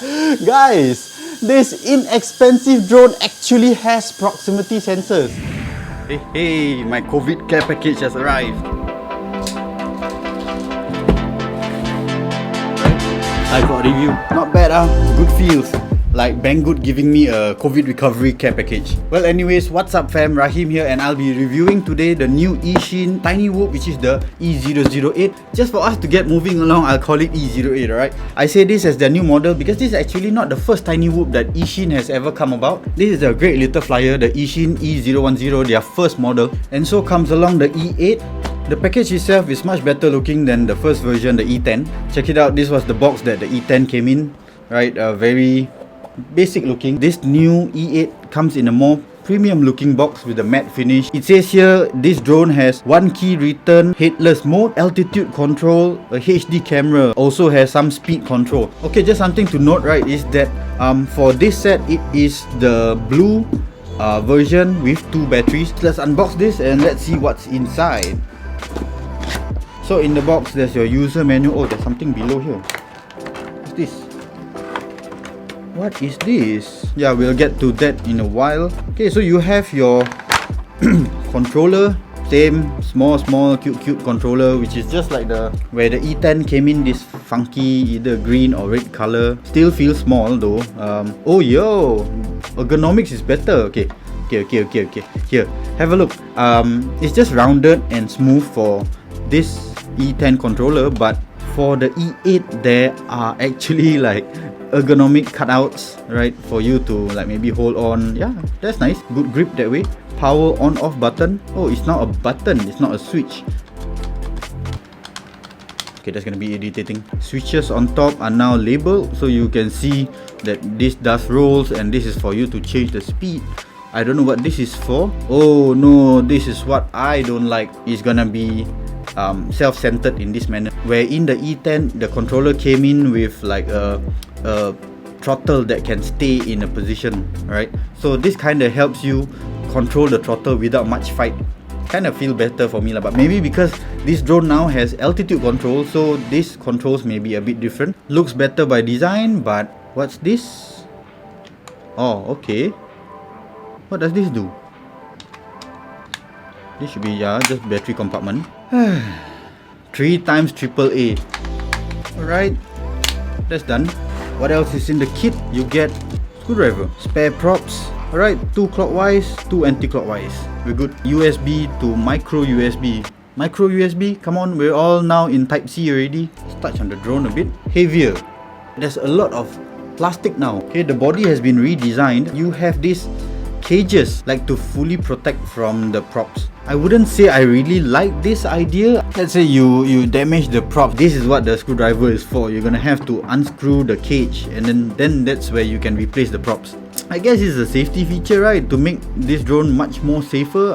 Guys, this inexpensive drone actually has proximity sensors. Hey, my COVID care package has arrived. I got a review. Not bad, good feels. Like Banggood giving me a COVID recovery care package. Well, anyways, what's up fam? Rahim here, and I'll be reviewing today the new Eachine Tiny Whoop, which is the E008. Just for us to get moving along, I'll call it E08, alright? I say this as their new model because this is actually not the first Tiny Whoop that Eachine has ever come about. This is a great little flyer, the Eachine E010, their first model. And so comes along the E8. The package itself is much better looking than the first version, the E10. Check it out, this was the box that the E10 came in, right? Very basic looking. This new E8 comes in a more premium looking box with a matte finish. It says here this drone has 1 key return, headless mode, altitude control, a HD camera, also has some speed control. Okay, just something to note, right, is that for this set it is the blue version with 2 batteries. Let's unbox this and let's see what's inside. So in the box there's your user manual. Oh, there's something below here. What's this? What is this? Yeah, we'll get to that in a while. Okay, so you have your controller. Same small cute controller, which is just like the where the E10 came in, this funky either green or red color. Still feels small though. Oh yo, ergonomics is better. Okay. Here, have a look. It's just rounded and smooth for this E10 controller, but for the E8 there are actually like ergonomic cutouts, right, for you to like maybe hold on. Yeah, that's nice. Good grip that way. Power on off button. Oh, it's not a button, it's not a switch. Okay, that's gonna be irritating. Switches on top are now labeled, so you can see that this does rolls and this is for you to change the speed. I don't know what this is for. Oh no, this is what I don't like. It's gonna be self-centered in this manner, where in the E10 the controller came in with like a throttle that can stay in a position, right? So this kind of helps you control the throttle without much fight. Kind of feel better for me lah, but maybe because this drone now has altitude control, so these controls may be a bit different. Looks better by design, but what's this? Oh, okay. What does this do? This should be, yeah, just battery compartment. 3 times AAA. Alright, that's done. What else is in the kit? You get screwdriver, spare props. Alright, 2 clockwise, 2 anti-clockwise. We're good. USB to micro USB. Micro USB, come on, we're all now in Type C already. Let's touch on the drone a bit. Heavier. There's a lot of plastic now. Okay, the body has been redesigned. You have these cages like to fully protect from the props. I wouldn't say I really like this idea. Let's say you damage the prop. This is what the screwdriver is for. You're gonna have to unscrew the cage, and then that's where you can replace the props. I guess it's a safety feature, right, to make this drone much more safer.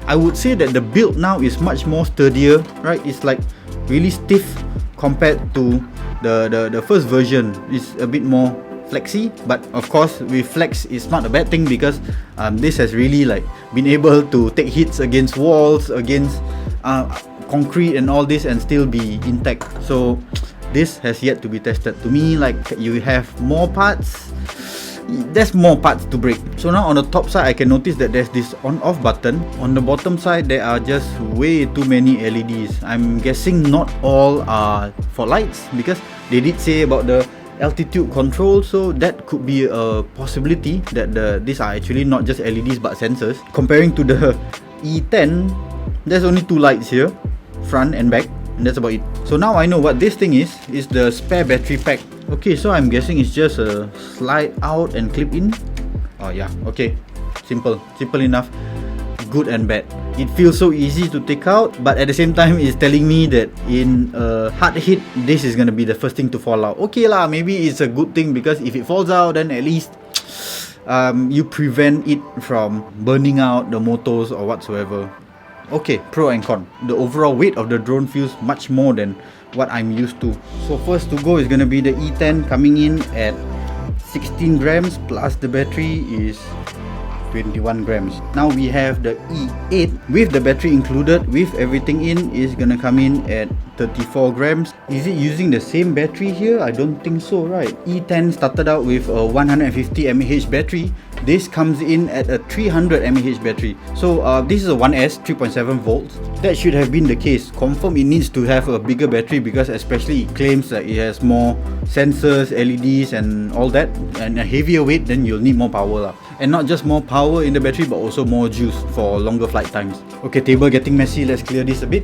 I would say that the build now is much more sturdier, right? It's like really stiff compared to the first version. It's a bit more flexy, but of course with flex it's not a bad thing, because this has really like been able to take hits against walls, against concrete and all this, and still be intact. So this has yet to be tested. To me, like, you have more parts, there's more parts to break. So now on the top side I can notice that there's this on off button. On the bottom side there are just way too many LEDs. I'm guessing not all are for lights, because they did say about the altitude control, so that could be a possibility that these are actually not just LEDs but sensors. Comparing to the E10, there's only 2 lights here, front and back, and that's about it. So now I know what this thing is the spare battery pack. Okay, so I'm guessing it's just a slide out and clip in. Oh yeah, okay, simple enough. Good and bad. It feels so easy to take out, but at the same time it's telling me that in a hard hit this is gonna be the first thing to fall out. Okay lah, maybe it's a good thing, because if it falls out then at least you prevent it from burning out the motors or whatsoever. Okay, pro and con. The overall weight of the drone feels much more than what I'm used to. So first to go is gonna be the E10, coming in at 16 grams plus the battery is 21 grams. Now we have the E8 with the battery included, with everything in, is gonna come in at 34 grams. Is it using the same battery here? I don't think so, right? E10 started out with a 150 mAh battery. This comes in at a 300 mAh battery. So this is a 1S 3.7 volts. That should have been the case. Confirm it needs to have a bigger battery, because especially it claims that it has more sensors, LEDs and all that, and a heavier weight, then you'll need more power lah. And not just more power in the battery, but also more juice for longer flight times. Okay, table getting messy. Let's clear this a bit,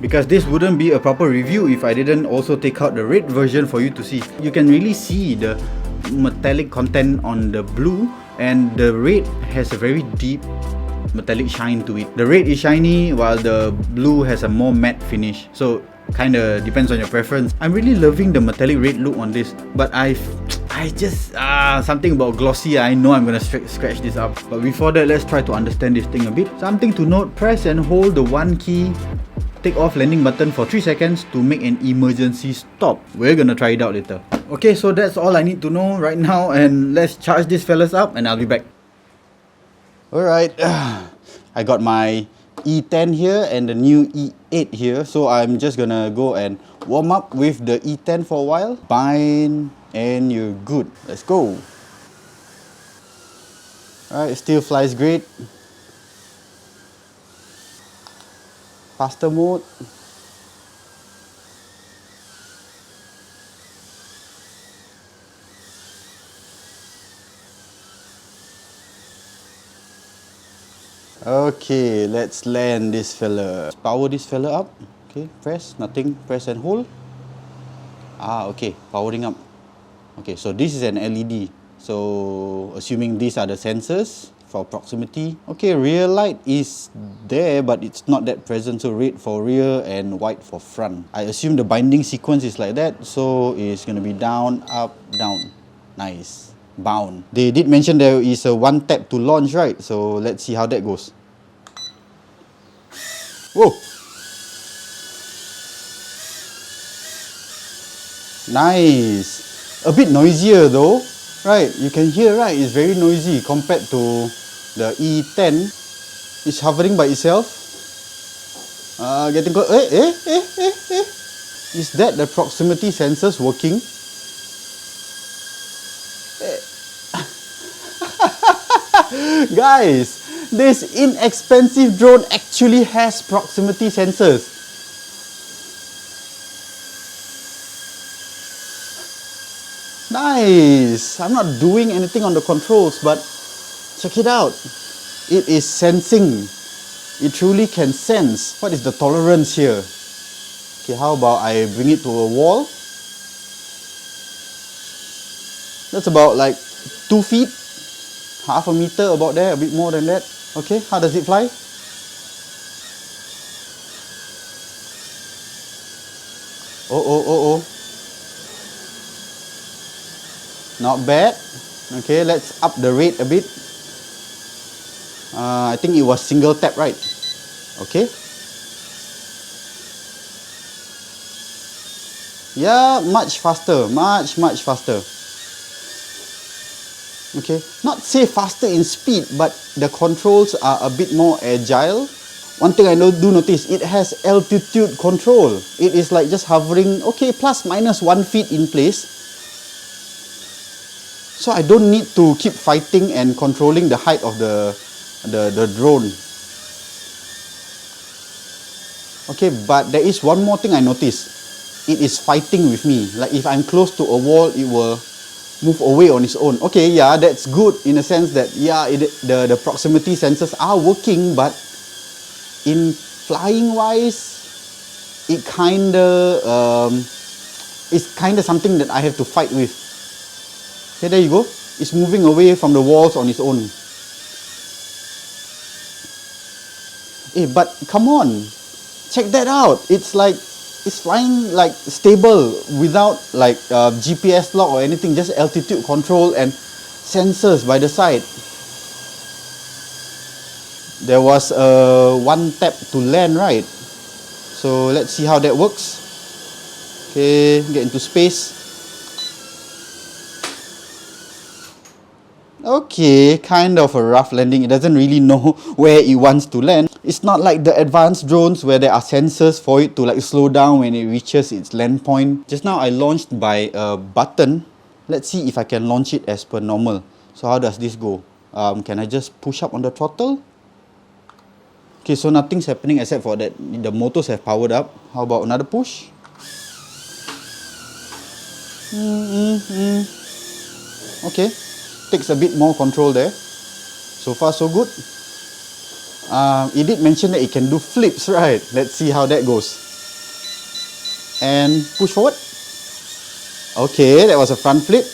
because this wouldn't be a proper review if I didn't also take out the red version for you to see. You can really see the metallic content on the blue, and the red has a very deep metallic shine to it. The red is shiny while the blue has a more matte finish, so kinda depends on your preference. I'm really loving the metallic red look on this, but I just something about glossy. I know I'm gonna scratch this up, but before that, let's try to understand this thing a bit. Something to note: press and hold the one key take off landing button for 3 seconds to make an emergency stop. We're gonna try it out later. Okay, so that's all I need to know right now, and let's charge these fellas up and I'll be back. Alright, I got my E10 here and the new E8 here, so I'm just gonna go and warm up with the E10 for a while. Bind and you're good. Let's go. Alright, it still flies great. Faster mode. Okay, let's land this fella. Power this fella up. Okay, press, nothing, press and hold. Okay, powering up. Okay, so this is an LED. So, assuming these are the sensors for proximity. Okay, rear light is there, but it's not that present. So, red for rear and white for front. I assume the binding sequence is like that. So, it's going to be down, up, down. Nice. Bound. They did mention there is a one tap to launch, right? So, let's see how that goes. Whoa! Nice. A bit noisier though, right? You can hear, right? It's very noisy compared to the E10. It's hovering by itself. Getting close. Is that the proximity sensors working? Guys, this inexpensive drone actually has proximity sensors. Nice. I'm not doing anything on the controls, but check it out. It is sensing. It truly can sense. What is the tolerance here? Okay, how about I bring it to a wall? That's about like 2 feet. Half a meter, about there, a bit more than that. Okay, how does it fly? Oh. Not bad. Okay, let's up the rate a bit. I think it was single tap, right? Okay. Yeah, much faster. Much faster. Okay, not say faster in speed, but the controls are a bit more agile. One thing I do notice, it has altitude control. It is like just hovering, okay, plus minus 1 feet in place. So I don't need to keep fighting and controlling the height of the drone. Okay, but there is one more thing I noticed. It is fighting with me. Like if I'm close to a wall, it will move away on its own. Okay, yeah, that's good in a sense that, yeah, the proximity sensors are working, but in flying wise, it it's kinda something that I have to fight with. Okay, there you go. It's moving away from the walls on its own. Hey, but come on, check that out. It's like, it's flying like stable without like GPS lock or anything, just altitude control and sensors by the side. There was a one tap to land, right? So let's see how that works. Okay, get into space. Okay, kind of a rough landing. It doesn't really know where it wants to land. It's not like the advanced drones where there are sensors for it to like slow down when it reaches its land point. Just now I launched by a button. Let's see if I can launch it as per normal. So how does this go? Can I just push up on the throttle? Okay, so nothing's happening except for that the motors have powered up. How about another push? Okay, takes a bit more control there. So far so good. It did mention that it can do flips, right? Let's see how that goes. And push forward. Okay, that was a front flip.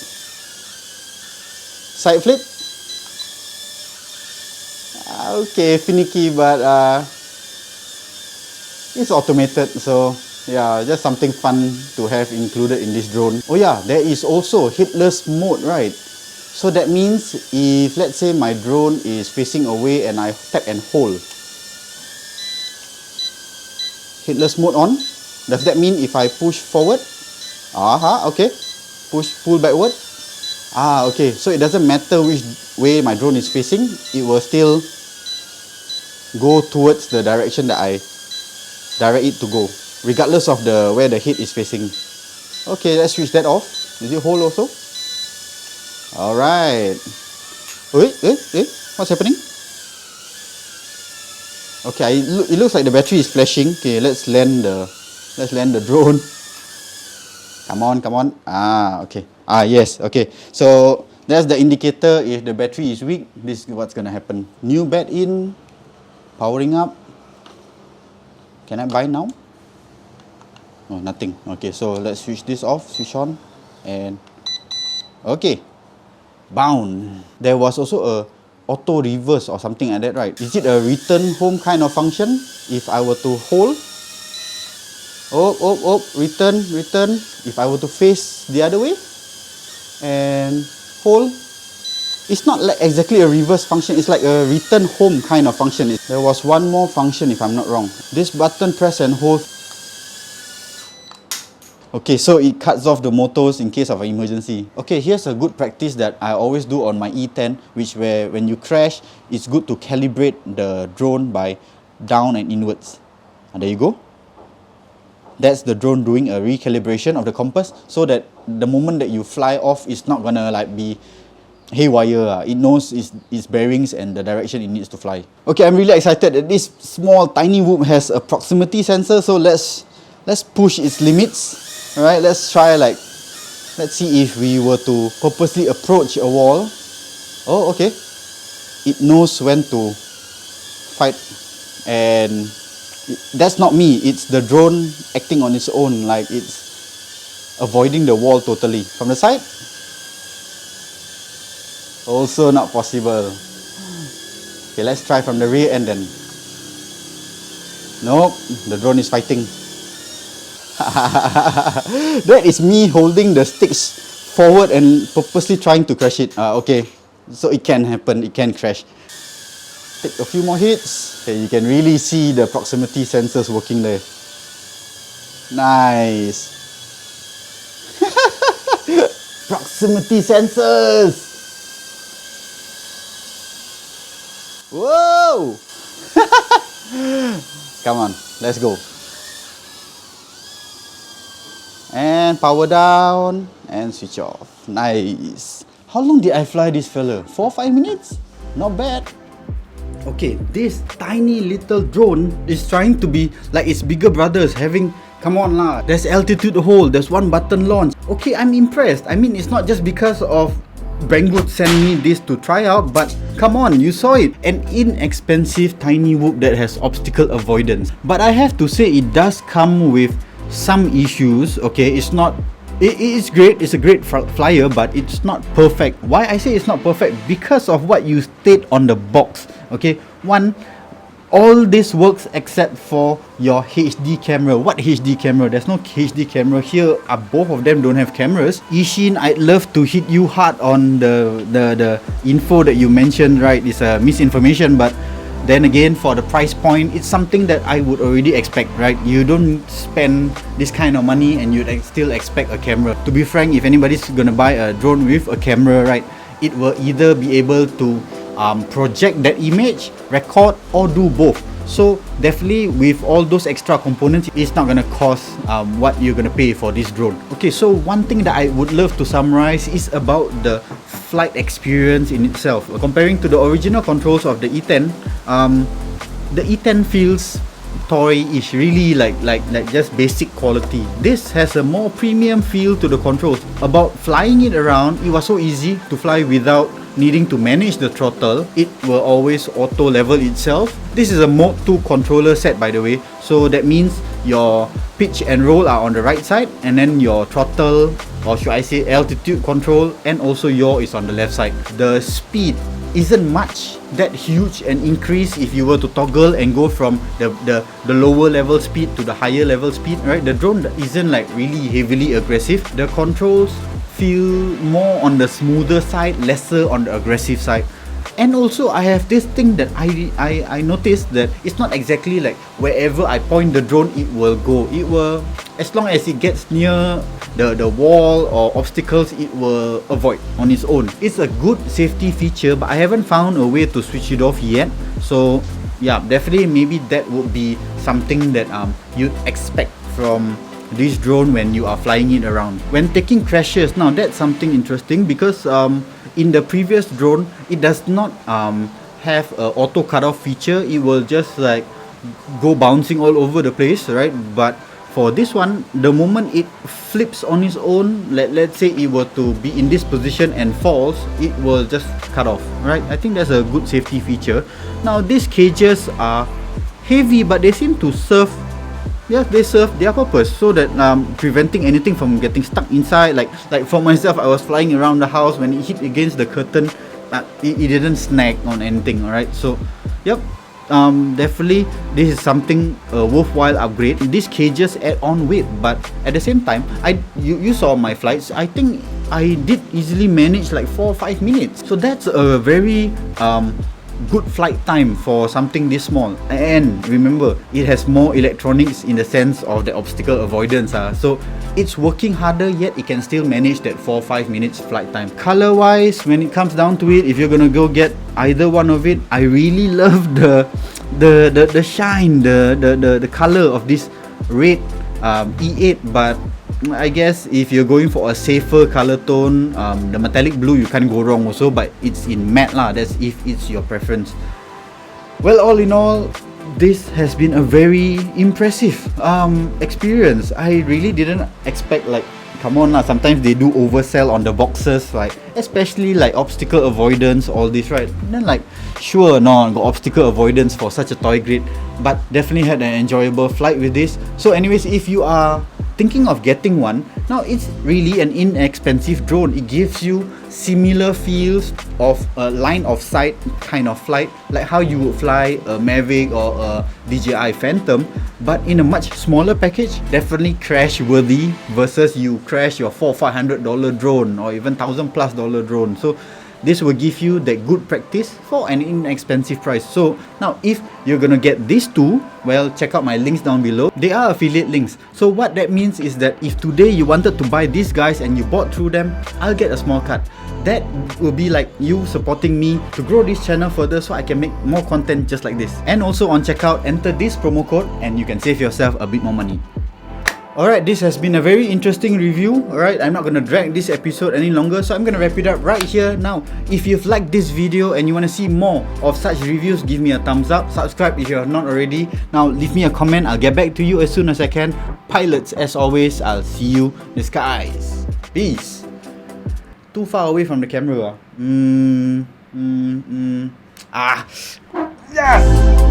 Side flip. Okay, finicky, but it's automated, so yeah, just something fun to have included in this drone. Oh yeah, there is also headless mode, right? So that means if let's say my drone is facing away and I tap and hold, headless mode on. Does that mean if I push forward? Okay. Pull backward. Okay. So it doesn't matter which way my drone is facing, it will still go towards the direction that I direct it to go, regardless of where the head is facing. Okay, let's switch that off. Is it hold also? Alright. Wait, what's happening? Okay, it looks like the battery is flashing. Okay, let's land the drone. Come on. Okay. Yes, okay. So that's the indicator. If the battery is weak, this is what's gonna happen. New bat in, powering up. Can I buy now? Oh, nothing. Okay, so let's switch this off, switch on, and okay. Bound. There was also a auto reverse or something like that, right? Is it a return home kind of function? If I were to hold, return. If I were to face the other way and hold, it's not like exactly a reverse function. It's like a return home kind of function. There was one more function if I'm not wrong. This button press and hold. Okay, so it cuts off the motors in case of an emergency. Okay, here's a good practice that I always do on my E10, which where when you crash, it's good to calibrate the drone by down and inwards. And there you go. That's the drone doing a recalibration of the compass, so that the moment that you fly off, it's not gonna like be haywire. It knows its bearings and the direction it needs to fly. Okay, I'm really excited that this small tiny whoop has a proximity sensor, so let's push its limits. Alright, let's try let's see if we were to purposely approach a wall. Oh, okay. It knows when to fight, and that's not me, it's the drone acting on its own, like it's avoiding the wall totally. From the side, also not possible. Okay, let's try from the rear end then. Nope, the drone is fighting. That is me holding the sticks forward and purposely trying to crash it. Okay, so it can happen, it can crash. Take a few more hits. Okay, you can really see the proximity sensors working there. Nice. Proximity sensors. Whoa. Come on, let's go. And power down and switch off. Nice. How long did I fly this fella? 4 or 5 minutes? Not bad. Okay, this tiny little drone is trying to be like its bigger brothers, having, come on lah, there's altitude hold, there's one button launch. Okay, I'm impressed. I mean, it's not just because of Banggood sent me this to try out, but come on, you saw it. An inexpensive tiny whoop that has obstacle avoidance. But I have to say, it does come with some issues. Okay, it's great, it's a great flyer, but it's not perfect. Why I say it's not perfect? Because of what you state on the box. Okay, one, all this works except for your HD camera. What HD camera? There's no HD camera here. Both of them don't have cameras. Eachine, I'd love to hit you hard on the info that you mentioned, right? It's a misinformation, but then again, for the price point, it's something that I would already expect, right? You don't spend this kind of money and you'd still expect a camera. To be frank, if anybody's gonna buy a drone with a camera, right, it will either be able to project that image, record, or do both. So definitely with all those extra components, it's not gonna cost what you're gonna pay for this drone. Okay, so one thing that I would love to summarize is about the flight experience in itself. Comparing to the original controls of the E10, the E10 feels toy-ish, really like just basic quality. This has a more premium feel to the controls. About flying it around, it was so easy to fly without needing to manage the throttle. It will always auto level itself. This is a Mode 2 controller set, by the way, so that means your pitch and roll are on the right side, and then your throttle, or should I say altitude control, and also yaw is on the left side. The speed isn't much that huge an increase if you were to toggle and go from the lower level speed to the higher level speed, right? The drone isn't like really heavily aggressive. The controls feel more on the smoother side, lesser on the aggressive side. And also I have this thing that I noticed that it's not exactly like wherever I point the drone it will go. It will, as long as it gets near the wall or obstacles, it will avoid on its own. It's a good safety feature, but I haven't found a way to switch it off yet. So yeah, definitely maybe that would be something that you'd expect from this drone when you are flying it around. When taking crashes, now that's something interesting, because in the previous drone it does not have a auto cutoff feature. It will just like go bouncing all over the place, right? But for this one, the moment it flips on its own, let's say it were to be in this position and falls, it will just cut off, right? I think that's a good safety feature. Now these cages are heavy, but they seem to serve, yes, they serve their purpose, so that preventing anything from getting stuck inside. Like for myself, I was flying around the house, when it hit against the curtain, it didn't snag on anything. Alright, so yep, definitely this is something worthwhile upgrade. These cages add on weight, but at the same time, you saw my flights. I think I did easily manage like 4 or 5 minutes. So that's a very good flight time for something this small. And remember, it has more electronics in the sense of the obstacle avoidance. So it's working harder, yet it can still manage that 4 or 5 minutes flight time. Color wise, when it comes down to it, if you're gonna go get either one of it, I really love the shine, the color of this red E8. But I guess if you're going for a safer color tone, the metallic blue, you can't go wrong also, but it's in matte lah. That's if it's your preference. Well, all in all, this has been a very impressive experience. I really didn't expect, like, come on lah, sometimes they do oversell on the boxes, like especially like obstacle avoidance, all this, right? And then like, sure, no, got obstacle avoidance for such a toy grade, but definitely had an enjoyable flight with this. So anyways, if you are thinking of getting one, now it's really an inexpensive drone. It gives you similar feels of a line of sight kind of flight, like how you would fly a Mavic or a DJI Phantom, but in a much smaller package. Definitely crash worthy versus you crash your $400-500 drone or even $1,000+ drone. So this will give you that good practice for an inexpensive price. So now if you're gonna get these two, well, check out my links down below. They are affiliate links. So what that means is that if today you wanted to buy these guys and you bought through them, I'll get a small cut. That will be like you supporting me to grow this channel further, so I can make more content just like this. And also on checkout, enter this promo code and you can save yourself a bit more money. Alright, this has been a very interesting review. Alright, I'm not gonna drag this episode any longer, so I'm gonna wrap it up right here now. If you've liked this video and you wanna see more of such reviews, give me a thumbs up, subscribe if you're not already. Now leave me a comment, I'll get back to you as soon as I can. Pilots, as always, I'll see you in the skies. Peace. Too far away from the camera. Yes!